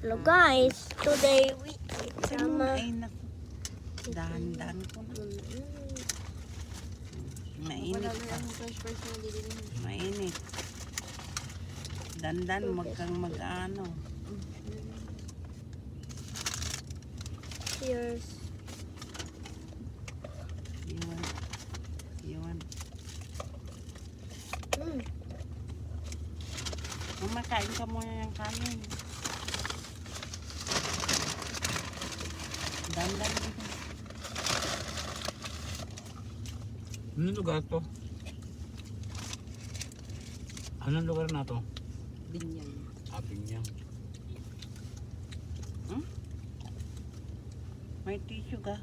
Hello guys, today we sama. Ay, naku. Dahan-dahan ko na. Mainit pa. Mainit. Dandan, magkang mag-ano. Cheers. Yun. Yun. Makain ka muna ng kanin. Dandan dito. Anong lugar to? Anong lugar na to? Binyang. Binyang. May tissue ka.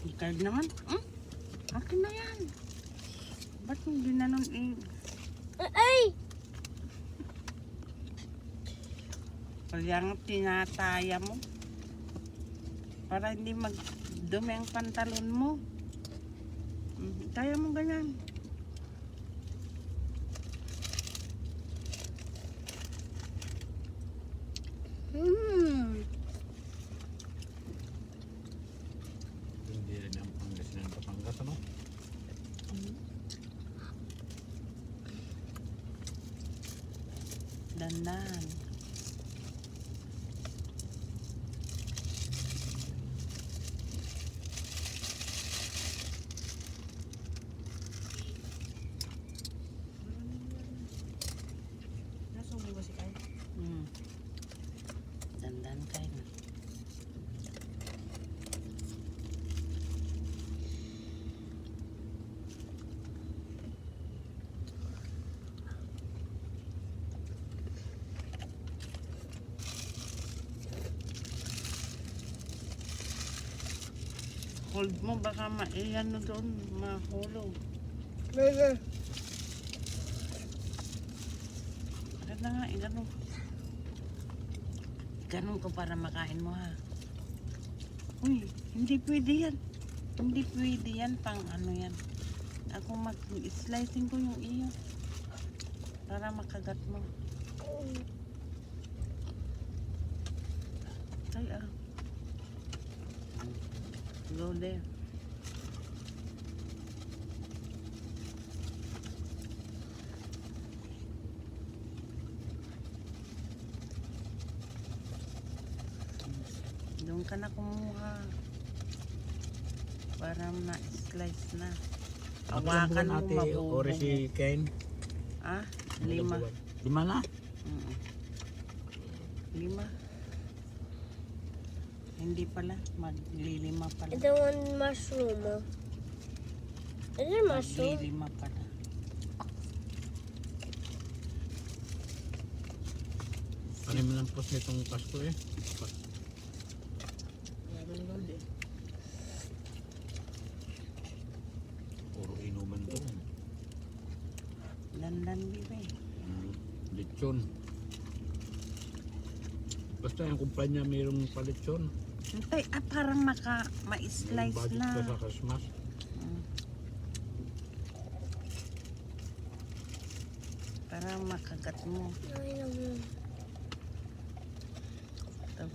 Ikaw naman. Akin na yan. Ba't hindi na nun Ay! Kaya nga tinataya mo. Para hindi magdumi ang pantalon mo. Taya mo ganyan. Hindi rin ang Pangasinan Batangas, ano? Dandan. Nasubo ba si Kai? Dandan kayo na. Hold mo, baka maiyan na doon, mahulog. Burger. Ganda nga, ganun. Ganun ko para makain mo ha. Uy, hindi pwede yan. Hindi pwede yan, pang ano yan. Ako mag-slicing ko yung iyo. Para makagat mo. Ay, go there. Doon ka na kumuha. Para na-slice na. Hawakan mo ate, mabubuo. ore si Ken. 5. 5 na? 5. Hindi pala. Maglilima pala. Ito one mushroom. Is it mushroom? Maglilima pala. Ano mo ng post nitong Pasko eh? Meron nun eh. Puro inuman to. Dandan bibe. Lechon. Basta yung kumpanya mayroong palechon. Hintay, parang ma-slice Budget na. ka sa Christmas. Para makagat mo. Ay, naman. Ito.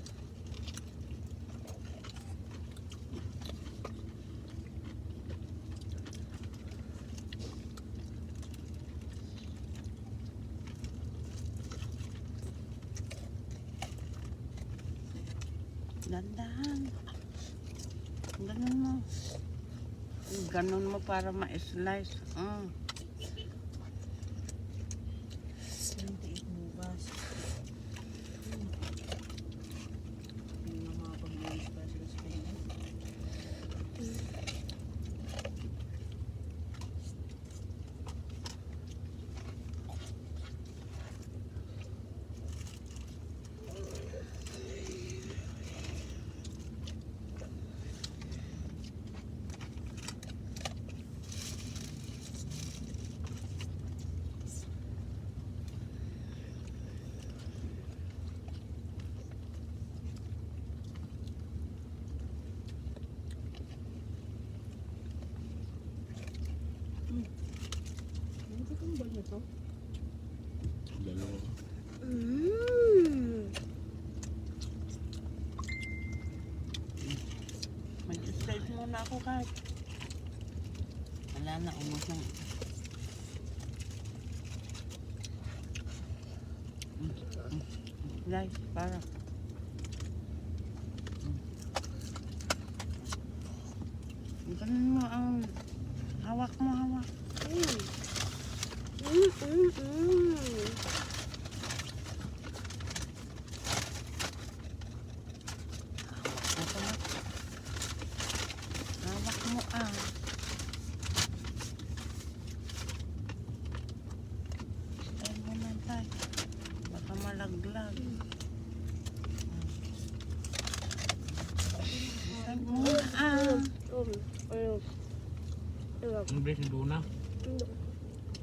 Dandahan. Ganun mo. Ganun mo para ma-slice. Hindi bukas. Yung mga pag-uwi pa sila sa kanya. Ano ba itong ball na to? Dalawa. Mmm. Mag-slice muna ako kahit. Wala na, umos ng slice para. Ganun mo ang hawak mo, hawak. Mmm. Mmm, mmm, mmm. Ito na. Hawak mo ah. Tayo mo na tayo. Baka malaglag. Tayo mo na ah. Ayun. Ayun. Ang bilis doon na.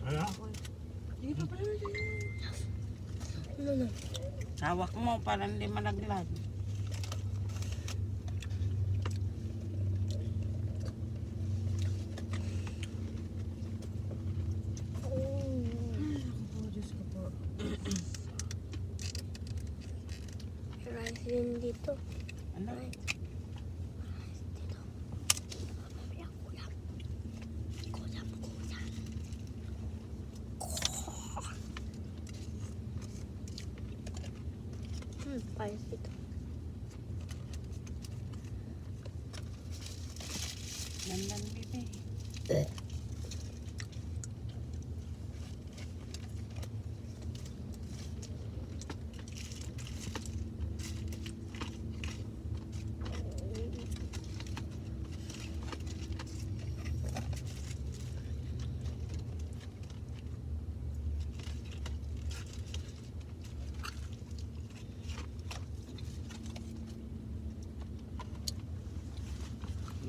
Ala? Hindi pa pala na Ano na? Hawak mo para hindi malaglag. Oh, Diyos ko po. Rice yun dito. Ano? Rice dito. Landan bibi.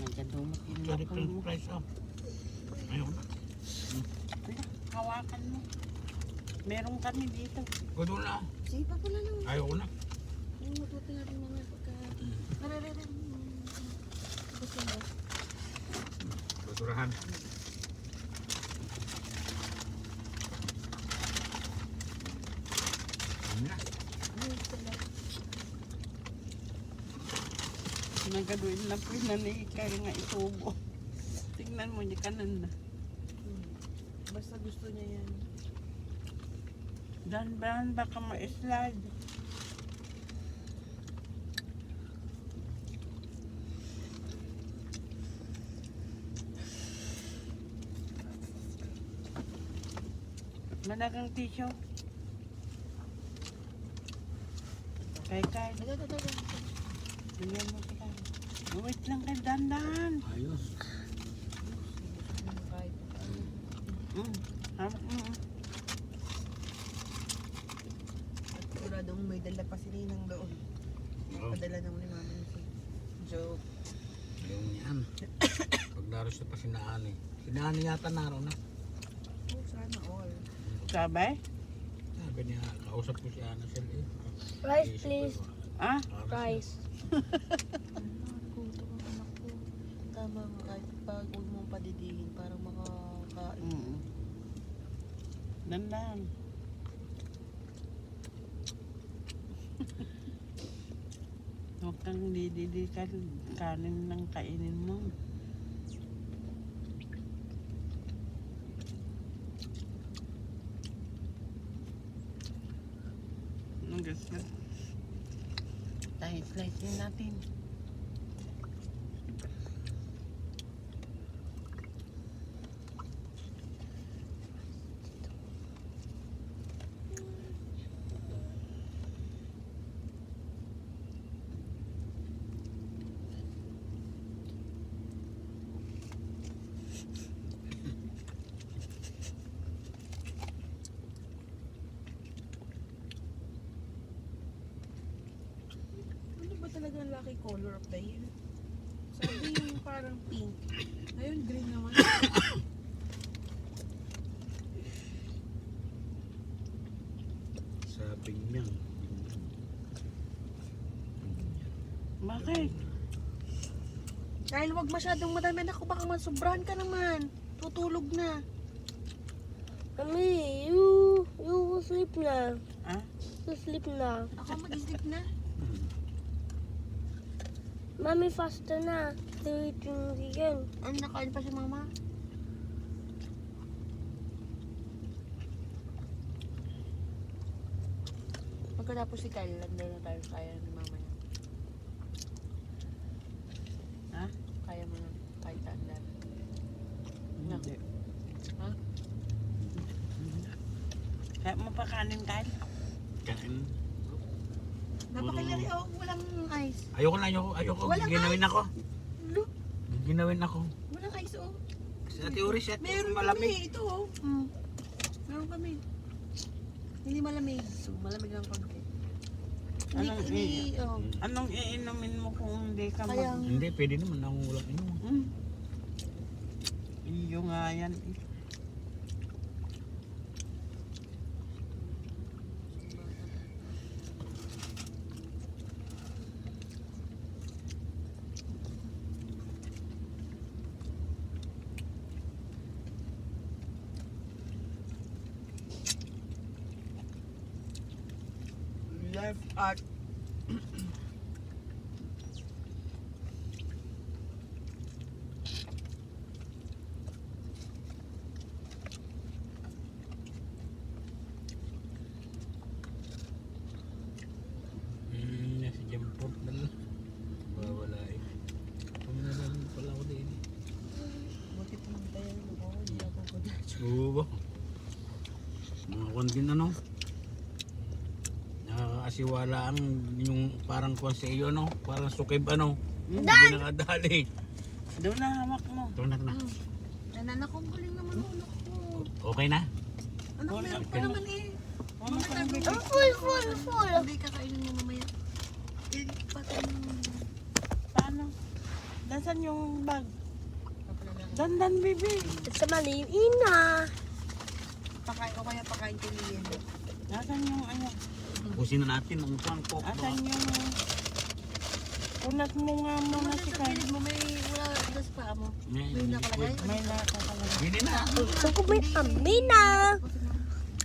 Nagdadumot yung Sorry, lakay mo. french fries oh. Ayun. Ala, hawakan mo. Meron kami dito. O doon na. Sige pa pala naman. Ayaw ko na. Yung matuti natin mamaya pagka... Nararara. Gusto mo? Tuturahan. Ayun na. Nagaduin na po na ni kaya nga itubo. Tingnan mo, di kanan na. Basta gusto niya yan. Dahan-dahan baka ma-slide. Malagang tissue. Kay. Bigyan mo si Kay. Wait lang kay dahan-dahan. Ayos. Kahit ano. Hawak mo. At siguradong may dala pa si Ninang doon. Oo. Padala naman ni Mama ni Joke. Ayun yan. Pagdaros na pa si Naani. Si Naani yata naroon na. Oh, sana all. Sabay? Sabi niya, kausap ko si Ana Sel eh. Rice, please. Ah? Rice. Kuto ang anak ko. Tama nga kahit pag huwag mong padidihin para makakain. Dandan. Huwag kang dididikan kanin ng kainin mo. Ang gusto. Tayo slice natin. Ano ba talaga ang lucky color of the year? Sabi yung parang pink. Ngayon green naman. Sabi niya. Bakit? Dahil wag masyadong madami na ako, baka masubrahan ka naman. Tutulog na. Mami, you was Sleep na. Ha? Sleep na. Ako mag-sleep na. Mami, faster na. Tuwiting yan. Ano, nakain pa si mama? Pagkatapos si Kyle, landar na tayo. Kaya ni mama yan. Ha? Kaya mo na. Kahit andar. Hindi. Ha? Kaya mo pa kanin kain? Kain. Napakalari ako. Walang ice. Ayoko. Walang Giginawin ako. Lo, Giginawin ako. walang ice oh. Sa teori siya. Meron kami. Ito oh. Meron kami. Hindi malamig. So, malamig lang konti. Anong iinumin mo kung hindi ka Kaya, Hindi, pwede naman akong walang inom. Iyo nga yan. Left at si Jampot na lang. Wala eh. Puminalan pala ako din. buti pumuntayan mo ako. Hindi ako pagkakasya. Oo ba? Mga kondin ano? Nakakasiwala ang yung parang kwan sa iyo no? Parang sukib ano? Hindi nakadali. Doon na hawak mo. Tunak na. Nanak ko, galing naman ulo ko. Okay na? Anak, meron pa naman eh. Ano ka nang bigay? Full. Hindi kakainin mo mamaya. Eh, pati Paano? Nasaan yung bag? Dandan, baby. Sa mali, ina. Pakain ko kaya pakain ko liyan. Nasaan yung ano? Busin na natin ang kwan ko. Nasaan yung... Unat mo nga muna si Sa Kyle. pilit mo, may wala sa pa mo. May May nakalagay. May nakakalagay. Hindi na. Gusto ko may amina. Kasi